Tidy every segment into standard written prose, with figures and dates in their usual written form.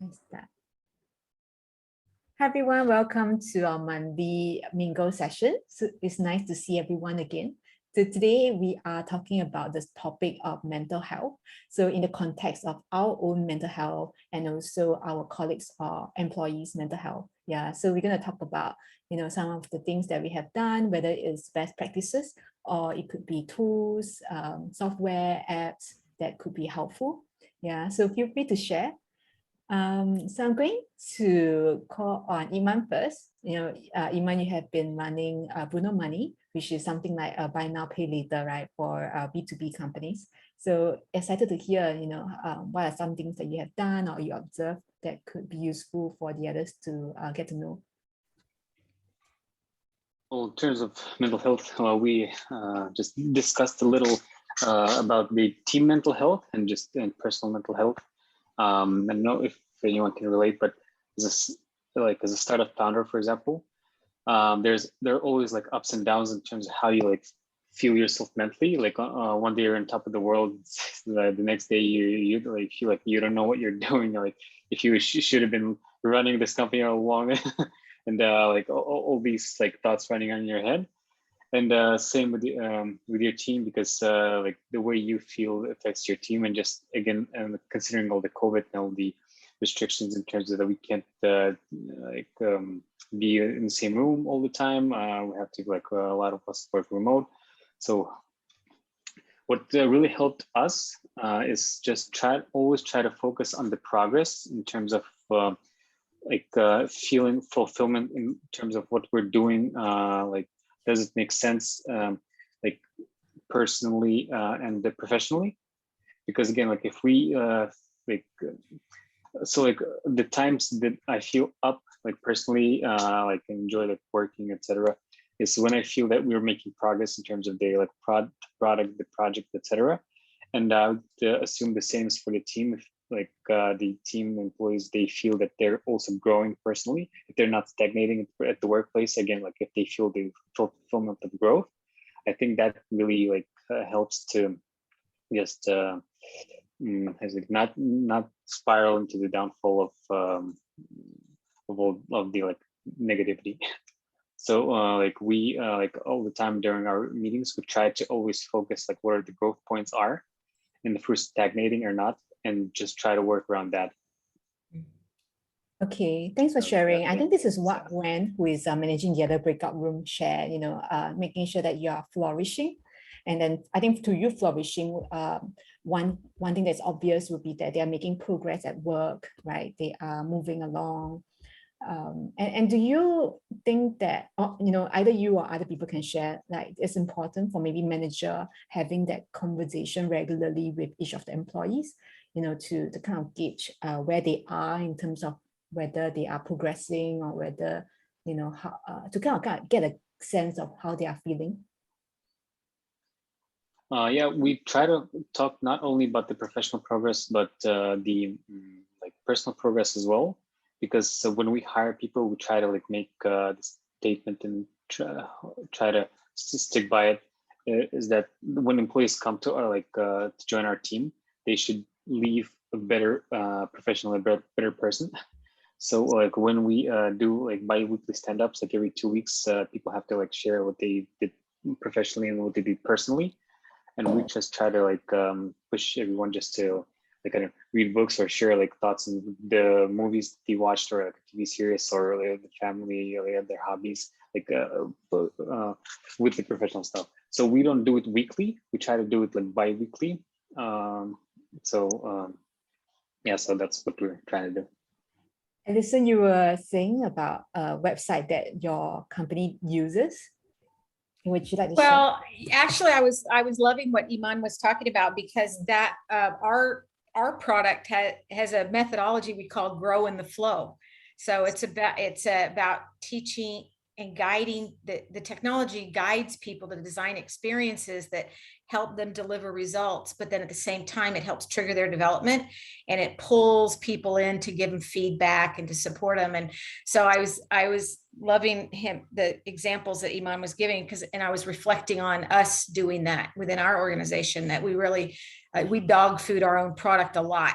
Let's start. Hi everyone, welcome to our Monday Mingle session. So it's nice to see everyone again. So today we are talking about this topic of mental health. So in the context of our own mental health and also our colleagues or employees' mental health. Yeah, so we're going to talk about, some of the things that we have done, whether it's best practices or it could be tools, software, apps that could be helpful. Yeah, so feel free to share. So I'm going to call on Iman first. Iman, you have been running Bruno Money, which is something like a buy now, pay later, right, for B2B companies. So excited to hear, what are some things that you have done or you observed that could be useful for the others to get to know. Well, in terms of mental health, we just discussed a little about the team mental health and personal mental health. I don't know if anyone can relate, but as a startup founder, for example, there are always like ups and downs in terms of how you feel yourself mentally. Like one day you're on top of the world, the next day you feel like you don't know what you're doing. Like if you should have been running this company all along, and all these thoughts running on your head. And same with your team, because the way you feel affects your team. And just again, considering all the COVID and all the restrictions in terms of that we can't be in the same room all the time. We have to a lot of us work remote. So what really helped us is just always try to focus on the progress in terms of feeling fulfillment in terms of what we're doing. Does it make sense, personally and professionally? Because again, if we the times that I feel up, personally, enjoy working, etc., is when I feel that we're making progress in terms of the product, the project, etc. And I would assume the same is for the team. If the team employees, they feel that they're also growing personally, if they're not stagnating at the workplace, again, if they feel the fulfillment of growth, I think that really helps to just not spiral into the downfall of all of the negativity. So we all the time during our meetings, we try to always focus what are the growth points are, and if we're stagnating or not, and just try to work around that. Okay, thanks for sharing. I think this is what Wen, who is managing the other breakout room, shared, making sure that you are flourishing. And then I think to you flourishing, one thing that's obvious would be that they are making progress at work, right? They are moving along. And do you think that, either you or other people can share, it's important for maybe manager having that conversation regularly with each of the employees, to kind of gauge where they are in terms of whether they are progressing or whether, how, to kind of get a sense of how they are feeling? Yeah, we try to talk not only about the professional progress, but the personal progress as well. Because when we hire people, we try to make the statement and try to stick by it. Is that when employees come to our to join our team, they should leave a better professional, a better person. So when we do bi-weekly stand-ups, every 2 weeks, people have to share what they did professionally and what they did personally, and we just try to push everyone just to kind of read books or share thoughts on the movies they watched, or TV series, or the family, or their hobbies, with the professional stuff. So we don't do it weekly. We try to do it bi-weekly. Yeah, so that's what we're trying to do. Elise, you were saying about a website that your company uses. Would you like to share? Well, actually, I was loving what Iman was talking about, because that our product has a methodology we call grow in the flow. So it's about teaching and guiding. The technology guides people to design experiences that help them deliver results, but then at the same time, it helps trigger their development, and it pulls people in to give them feedback and to support them. And so I was loving the examples that Iman was giving, and I was reflecting on us doing that within our organization, that we really, we dog food our own product a lot,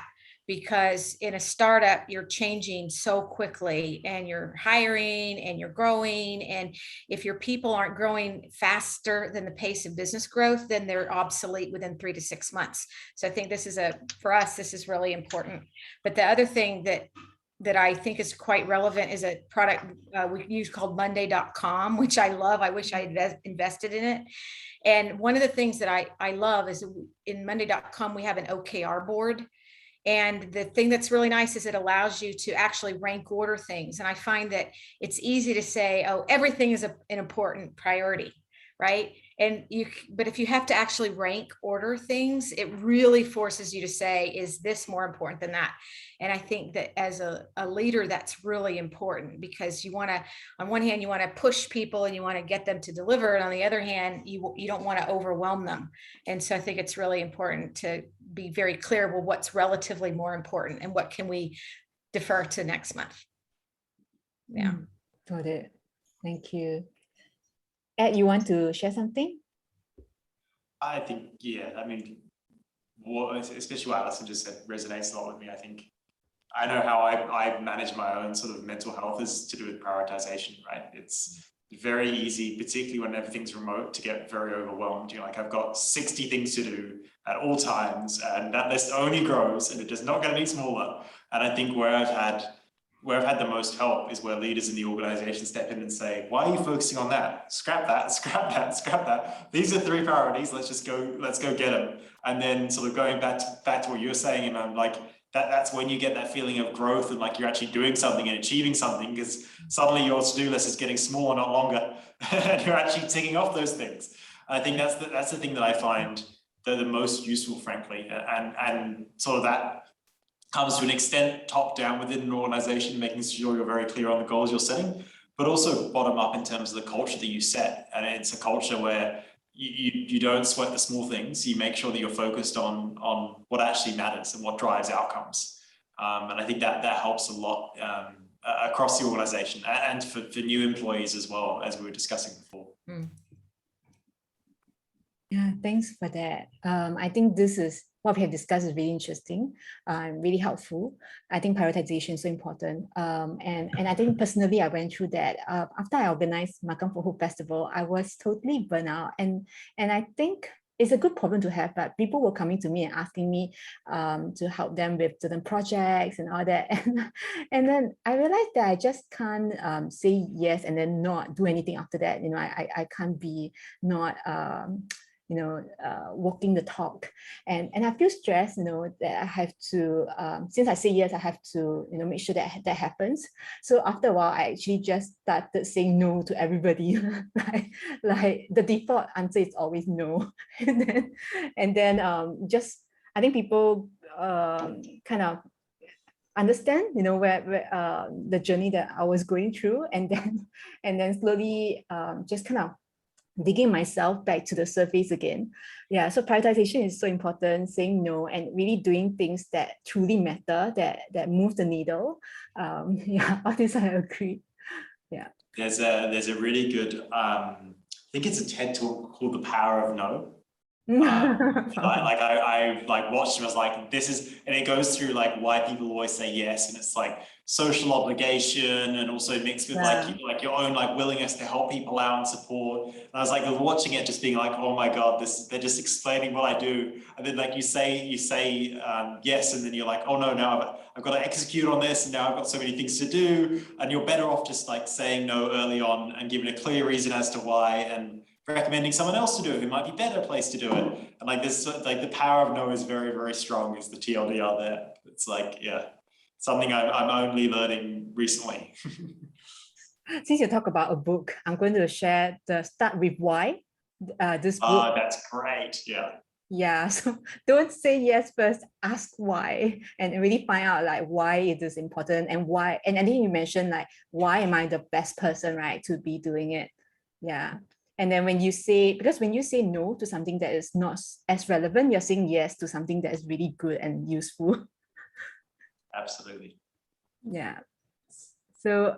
because in a startup, you're changing so quickly and you're hiring and you're growing. And if your people aren't growing faster than the pace of business growth, then they're obsolete within 3 to 6 months. So I think this is for us, this is really important. But the other thing that I think is quite relevant is a product we use called Monday.com, which I love. I wish I had invested in it. And one of the things that I love is in Monday.com, we have an OKR board. And the thing that's really nice is it allows you to actually rank order things. And I find that it's easy to say, oh, everything is an important priority, right? But if you have to actually rank order things, it really forces you to say, is this more important than that? And I think that as a leader, that's really important, because you want to, on one hand, you want to push people and you want to get them to deliver. And on the other hand, you don't want to overwhelm them. And so I think it's really important to be very clear, well, what's relatively more important and what can we defer to next month? Yeah. Got it. Thank you. Ed, you want to share something? I think, yeah, I mean, especially what Alison just said resonates a lot with me. I think I know how I manage my own sort of mental health is to do with prioritization, right? It's very easy, particularly when everything's remote, to get very overwhelmed. You're like, I've got 60 things to do at all times, and that list only grows and it does not get any smaller. And I think where I've had the most help is where leaders in the organization step in and say, why are you focusing on that? Scrap that, scrap that, scrap that. These are 3 priorities. Let's go get them. And then sort of going back to what you're saying, Iman, like that's when you get that feeling of growth and like you're actually doing something and achieving something, because suddenly your to-do list is getting smaller, not longer. And you're actually ticking off those things. I think that's the thing that I find the most useful, frankly. And sort of that comes to an extent top down within an organization, making sure you're very clear on the goals you're setting, but also bottom up in terms of the culture that you set. And it's a culture where you don't sweat the small things. You make sure that you're focused on what actually matters and what drives outcomes. And I think that helps a lot across the organization and for new employees as well, as we were discussing before. Yeah, thanks for that. I think this is what we have discussed is really interesting, really helpful. I think prioritization is so important. And I think personally, I went through that. After I organized Makan for Hope Festival, I was totally burnt out. And I think it's a good problem to have, but people were coming to me and asking me to help them with certain projects and all that. And then I realized that I just can't say yes and then not do anything after that. You know, I can't be not walking the talk, and I feel stressed, that I have to, since I say yes, I have to, make sure that happens. So after a while, I actually just started saying no to everybody. like the default answer is always no, and then just I think people kind of understand, where the journey that I was going through, and then slowly just kind of digging myself back to the surface again. Yeah, so prioritization is so important, saying no and really doing things that truly matter, that move the needle. Yeah, all this I agree. Yeah. There's a really good, I think it's a TED talk called The Power of No. I watched him. I was like, this is, and it goes through like why people always say yes, and it's like social obligation, and also mixed with like your own like willingness to help people out and support. And I was like watching it, just being like, oh my god, they're just explaining what I do, and then like you say yes, and then you're like, oh no, now I've got to execute on this, and now I've got so many things to do, and you're better off just like saying no early on and giving a clear reason as to why, and recommending someone else to do it who might be better place to do it. And like this, like the power of no is very, very strong, is the TLDR there. It's like, yeah, something I'm only learning recently. Since you talk about a book, I'm going to share the Start With Why. This book. Oh, that's great. Yeah. Yeah, so don't say yes first, ask why, and really find out like why it is important and why. And I think you mentioned like, why am I the best person, right, to be doing it? Yeah. And then when you say no to something that is not as relevant, you're saying yes to something that is really good and useful. Absolutely. Yeah. So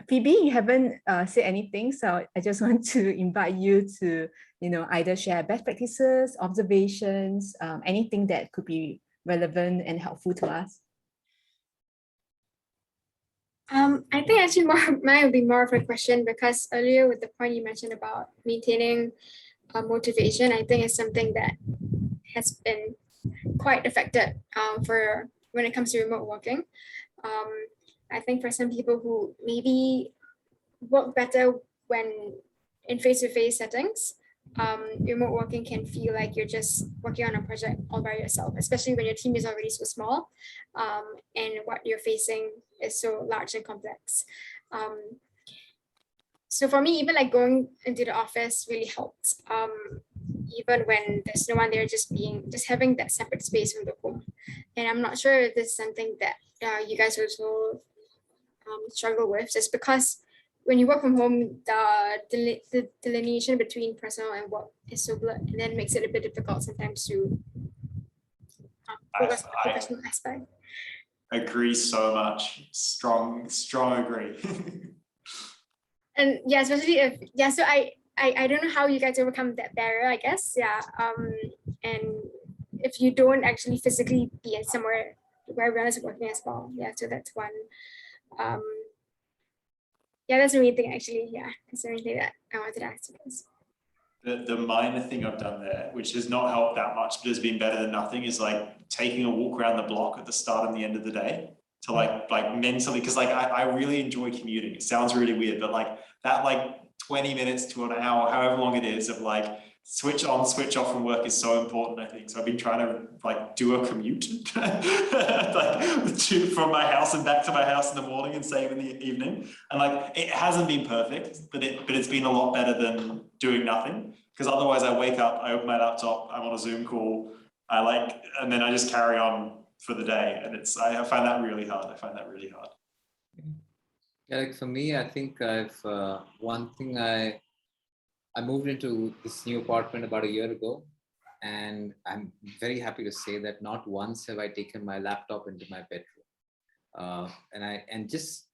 Phoebe, you haven't said anything, so I just want to invite you to either share best practices, observations, anything that could be relevant and helpful to us? I think actually mine would be more of a question, because earlier with the point you mentioned about maintaining motivation, I think it's something that has been quite affected for when it comes to remote working. I think for some people who maybe work better when in face-to-face settings, remote working can feel like you're just working on a project all by yourself, especially when your team is already so small and what you're facing is so large and complex. So for me, even like going into the office really helped. Even when there's no one there, just having that separate space from the home. And I'm not sure if this is something that you guys also struggle with, just because when you work from home, the delineation between personal and work is so blurred, and then it makes it a bit difficult sometimes to focus on the professional aspect. Agree so much. Strong agree. And yeah, especially if so I don't know how you guys overcome that barrier, I guess. Yeah. And if you don't actually physically be in somewhere where everyone is working as well. Yeah, so that's one. Yeah, that's the main thing actually. Yeah, that's the main thing that I wanted to ask you guys. The minor thing I've done there, which has not helped that much, but has been better than nothing, is like taking a walk around the block at the start and the end of the day to like mentally, because like I really enjoy commuting. It sounds really weird, but like that 20 minutes to an hour, however long it is, of like switch on, switch off from work is so important, I think. So I've been trying to like do a commute from my house and back to my house in the morning and same in the evening. And like it hasn't been perfect, but it's been a lot better than doing nothing. Because otherwise I wake up, I open my laptop, I'm on a Zoom call, and then I just carry on for the day. And I find that really hard. Yeah, like for me, I think one thing I moved into this new apartment about a year ago, and I'm very happy to say that not once have I taken my laptop into my bedroom. And just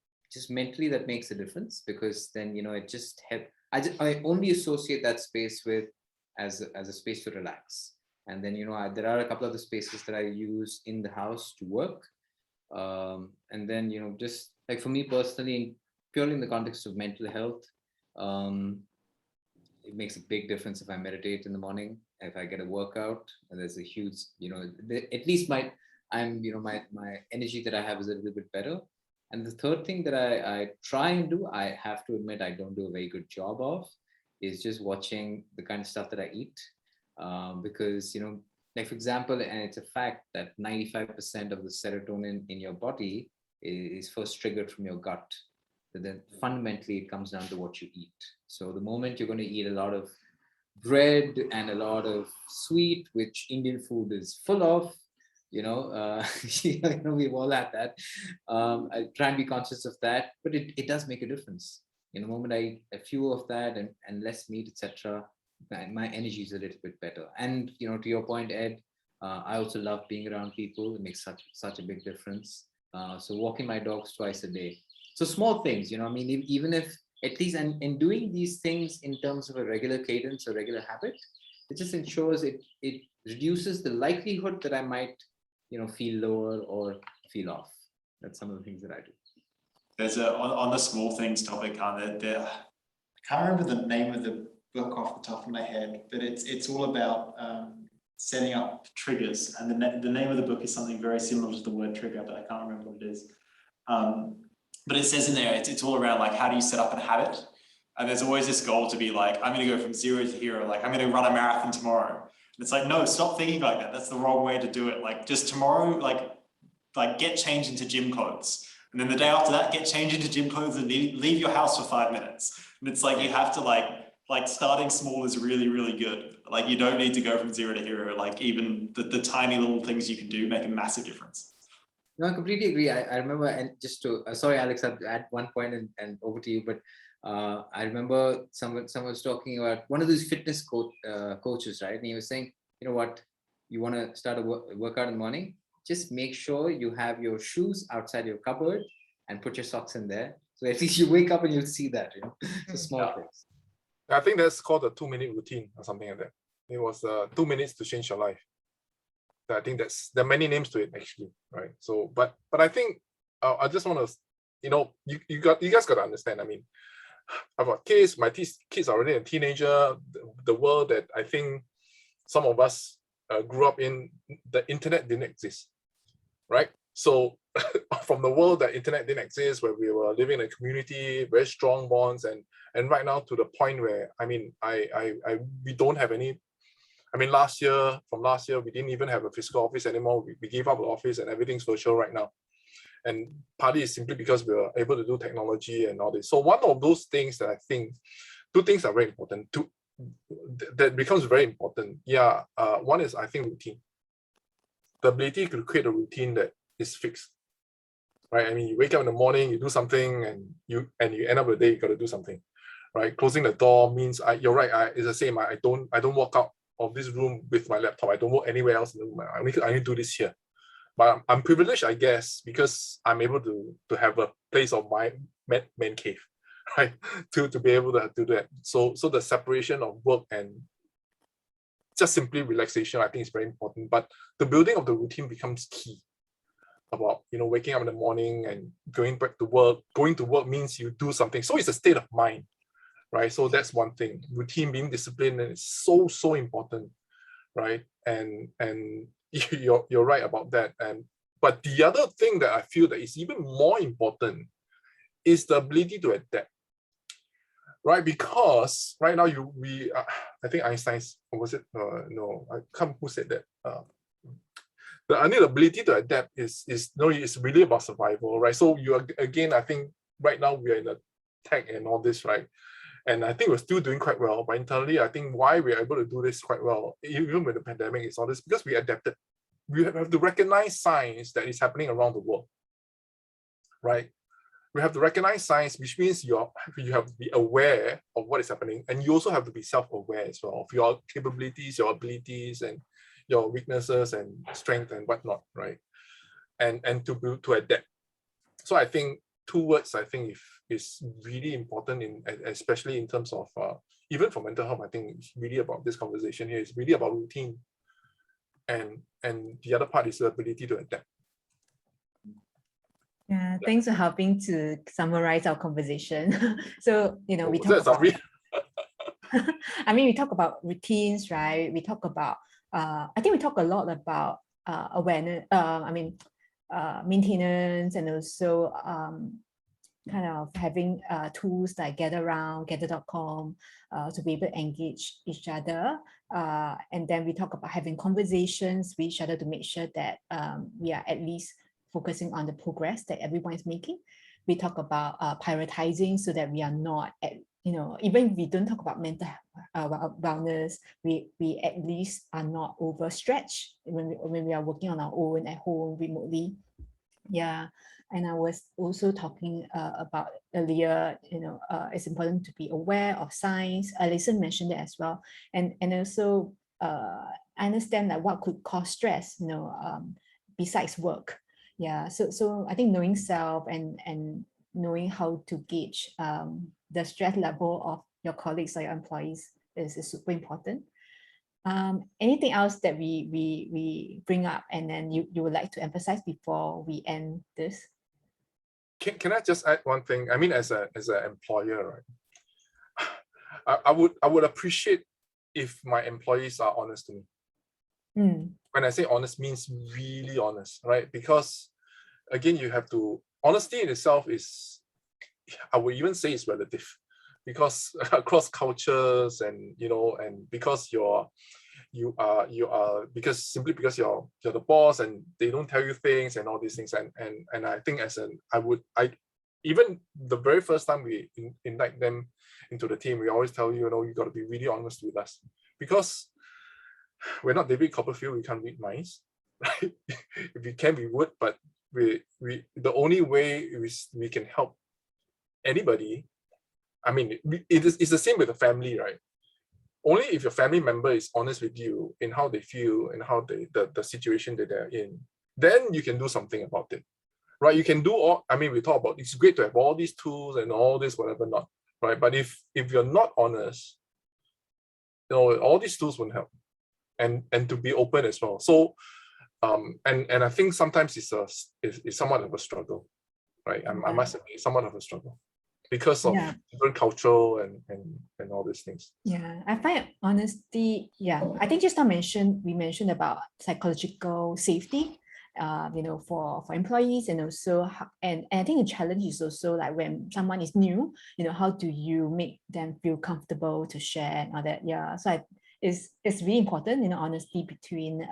mentally that makes a difference, because then, it just I only associate that space with as a space to relax. And then, there are a couple of the spaces that I use in the house to work. And then, just like for me personally, purely in the context of mental health, it makes a big difference if I meditate in the morning, if I get a workout, and there's a huge, at least my energy that I have is a little bit better. And the third thing that I try and do, I have to admit I don't do a very good job of, is just watching the kind of stuff that I eat. Because, like for example, and it's a fact that 95% of the serotonin in your body is first triggered from your gut. But then fundamentally it comes down to what you eat. So the moment you're going to eat a lot of bread and a lot of sweet, which Indian food is full of, we've all had that. I try and be conscious of that, but it does make a difference. In the moment I eat a few of that and less meat, etc., my energy is a little bit better. And to your point, Ed, I also love being around people. It makes such a big difference. So walking my dogs twice a day. So small things, even if at least in doing these things in terms of a regular cadence or regular habit, it just ensures it reduces the likelihood that I might, feel lower or feel off. That's some of the things that I do. There's on the small things topic, I can't remember the name of the book off the top of my head, but it's all about setting up triggers. And the name of the book is something very similar to the word trigger, but I can't remember what it is. But it says in there, it's all around like, how do you set up a habit? And there's always this goal to be like, I'm going to go from 0 to hero. Like, I'm going to run a marathon tomorrow. And it's like, no, stop thinking like that. That's the wrong way to do it. Like, just tomorrow, like get changed into gym clothes. And then the day after that, get changed into gym clothes and leave your house for 5 minutes. And it's like, you have to like starting small is really, really good. Like, you don't need to go from 0 to hero. Like, even the tiny little things you can do make a massive difference. No, I completely agree. I remember, and just to, sorry, Alex, I'll add one point and over to you, but I remember someone was talking about one of these fitness coaches, right? And he was saying, you know what, you want to start a workout in the morning, just make sure you have your shoes outside your cupboard and put your socks in there. So at least you wake up and you'll see that, so small things. I think that's called a 2-minute routine or something like that. It was 2 minutes to change your life. I think there are many names to it actually, right? So, but I think I just want to, you guys got to understand. I mean, I've got kids. My kids are already a teenager. The world that I think some of us grew up in, the internet didn't exist, right? So from the world that internet didn't exist, where we were living in a community, very strong bonds, and right now to the point where, I mean, we don't have any. I mean, from last year, we didn't even have a physical office anymore. We gave up the office and everything's virtual right now. And partly is simply because we were able to do technology and all this. So one of those things that I think, two things are very important. That becomes very important. Yeah, one is I think routine. The ability to create a routine that is fixed, right? I mean, you wake up in the morning, you do something, and you end up the day, you got to do something, right? Closing the door means you're right. It's the same. I don't walk out of this room with my laptop. I don't work anywhere else in the room. I need to do this here. But I'm privileged, I guess, because I'm able to have a place of my man cave, right? To be able to do that. So the separation of work and just simply relaxation, I think, is very important. But the building of the routine becomes key. About waking up in the morning and going back to work. Going to work means you do something. So it's a state of mind, right? So that's one thing. Routine, being disciplined, is so important, right? And you're right about that. But the other thing that I feel that is even more important is the ability to adapt, right? Because right now I think Einstein's, or was it? No, I can't. Who said that? The ability to adapt is it's really about survival, right? So again, I think right now we are in a tech and all this, right? And I think we're still doing quite well. But internally, I think why we're able to do this quite well, even with the pandemic, is all this because we adapted. We have to recognize signs that is happening around the world, right? We have to recognize signs, which means you have to be aware of what is happening, and you also have to be self-aware as well of your capabilities, your abilities, and your weaknesses and strength and whatnot, right? And to adapt. So I think two words I think is really important especially in terms of even for mental health. I think it's really about this conversation here. It's really about routine, and the other part is the ability to adapt. Yeah, thanks for helping to summarize our conversation. So we talk about. I mean, we talk about routines, right? We talk about. I think we talk a lot about awareness. Maintenance, and also kind of having tools like gather.com to be able to engage each other. And then we talk about having conversations with each other to make sure that we are at least focusing on the progress that everyone is making. We talk about prioritizing so that we are not at, even if we don't talk about mental wellness, we at least are not overstretched when we are working on our own at home remotely. Yeah. And I was also talking about earlier, it's important to be aware of signs. Elise mentioned it as well. And also I understand that what could cause stress, besides work. Yeah. So I think knowing self and knowing how to gauge the stress level of your colleagues or your employees is super important. Anything else that we bring up and then you would like to emphasize before we end this? Can I just add one thing? I mean, as an employer, right? I would appreciate if my employees are honest to me. When I say honest, means really honest, right? Because again, you have to, honesty in itself is, I would even say it's relative, because across cultures and because you are because you're the boss and they don't tell you things and all these things, and I think even the very first time we invite them into the team, we always tell you, you got to be really honest with us, because we're not David Copperfield, we can't read minds, right? If we can, we would, but we the only way we can help anybody, I mean, it's the same with a family, right? Only if your family member is honest with you in how they feel and how the situation that they're in, then you can do something about it, right? You can do all, I mean, we talk about, it's great to have all these tools and all this, whatever not, right? But if you're not honest, all these tools won't help. And to be open as well. So And I think sometimes it's somewhat of a struggle, right? I must admit, somewhat of a struggle because of different cultural and all these things. Yeah, I find honesty. Yeah, I think just now we mentioned about psychological safety, for employees, and also and I think the challenge is also like when someone is new, how do you make them feel comfortable to share and all that? Yeah, so it's really important, honesty between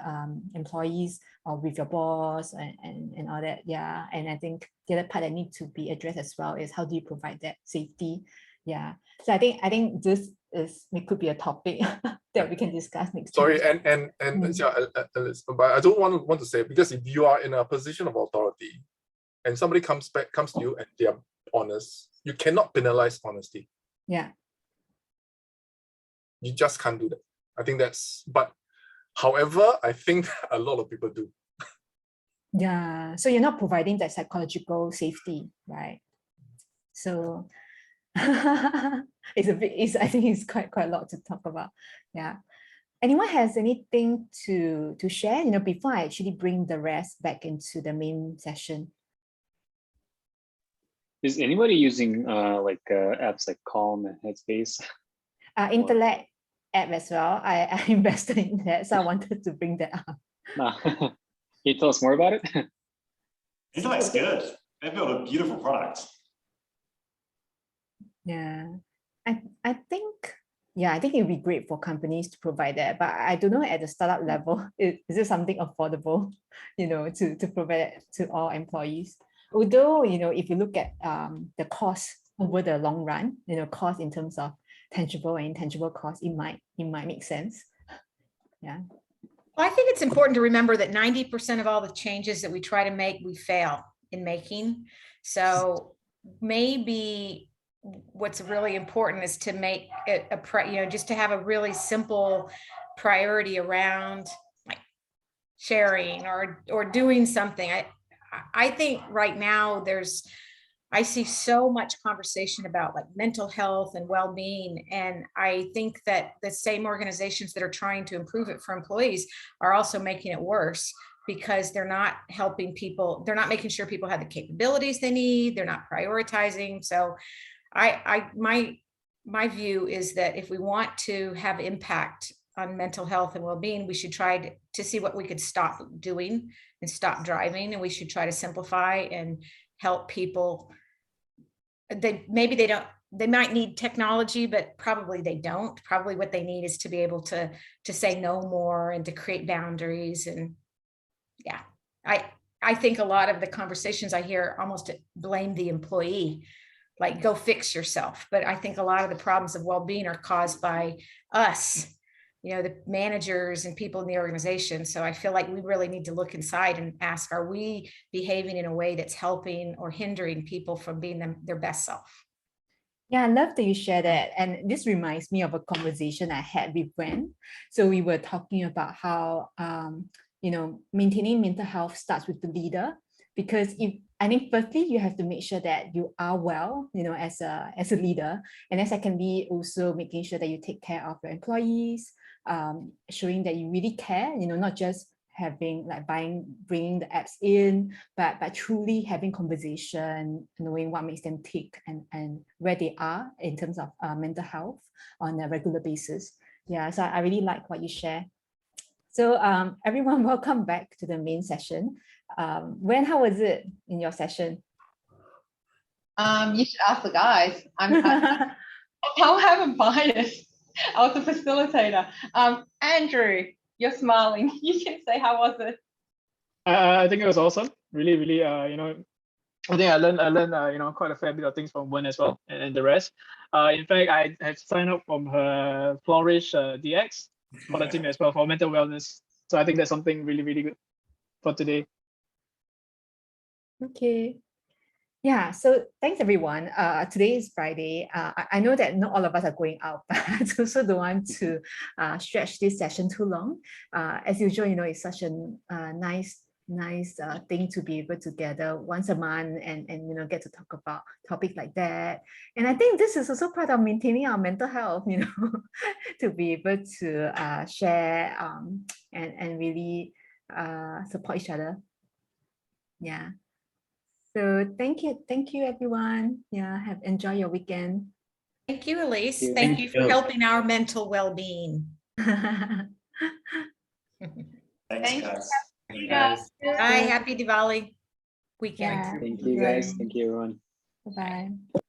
employees or with your boss and all that. Yeah, and I think the other part that needs to be addressed as well is how do you provide that safety? Yeah, so I think this could be a topic that we can discuss next time. Sorry, and yeah, Elise, but I don't want to say, because if you are in a position of authority and somebody comes to you and they are honest, you cannot penalize honesty. Yeah. You just can't do that. I think but however, I think a lot of people do. Yeah, so you're not providing that psychological safety, right? So I think it's quite a lot to talk about. Yeah. Anyone has anything to share, before I actually bring the rest back into the main session? Is anybody using apps like Calm and Headspace? Intellect app as well. I invested in that, so I wanted to bring that up. Can you tell us more about it? Intellect's good. They built a beautiful product. Yeah, I think it would be great for companies to provide that, but I don't know at the startup level, is it something affordable, to provide it to all employees? Although, if you look at the cost over the long run, cost in terms of tangible and intangible costs, it might make sense. Yeah. Well, I think it's important to remember that 90% of all the changes that we try to make, we fail in making. So maybe what's really important is to make it just to have a really simple priority around like sharing or doing something. I think right now I see so much conversation about like mental health and well-being. And I think that the same organizations that are trying to improve it for employees are also making it worse, because they're not helping people. They're not making sure people have the capabilities they need. They're not prioritizing. So my view is that if we want to have impact on mental health and well-being, we should try to see what we could stop doing and stop driving. And we should try to simplify and help people. They might need technology, but probably they don't. Probably what they need is to be able to say no more and to create boundaries. And yeah, I think a lot of the conversations I hear almost blame the employee, like go fix yourself. But I think a lot of the problems of well-being are caused by us, the managers and people in the organization. So I feel like we really need to look inside and ask, are we behaving in a way that's helping or hindering people from being their best self? Yeah, I love that you share that. And this reminds me of a conversation I had with Gwen. So we were talking about how, maintaining mental health starts with the leader, because I think firstly, you have to make sure that you are well, as a leader. And then secondly, also making sure that you take care of your employees, showing that you really care, not just having like bringing the apps in, but truly having conversation, knowing what makes them tick and where they are in terms of mental health on a regular basis. Yeah, so I really like what you share. So everyone, welcome back to the main session. When, how was it in your session? You should ask the guys. I'll have a bias. I was a facilitator. Andrew, you're smiling. You can say, how was it? I think it was awesome. Really, really, I think I learned quite a fair bit of things from Wen as well, and the rest. In fact, I have signed up from her FlourishDx for the team as well for mental wellness. So I think that's something really, really good for today. Okay. Yeah, so thanks everyone. Today is Friday. I know that not all of us are going out, but I also don't want to stretch this session too long. As usual, it's such a nice thing to be able to gather once a month and get to talk about topics like that. And I think this is also part of maintaining our mental health, to be able to share and really support each other. Yeah. So thank you everyone. Yeah, enjoy your weekend. Thank you, Elise. you. Thank Thank you for you. helping our mental well-being. Thanks, Thank guys. you, Guys. Bye. Happy Diwali weekend. Yeah. Thank you guys. Thank you everyone. Bye-bye.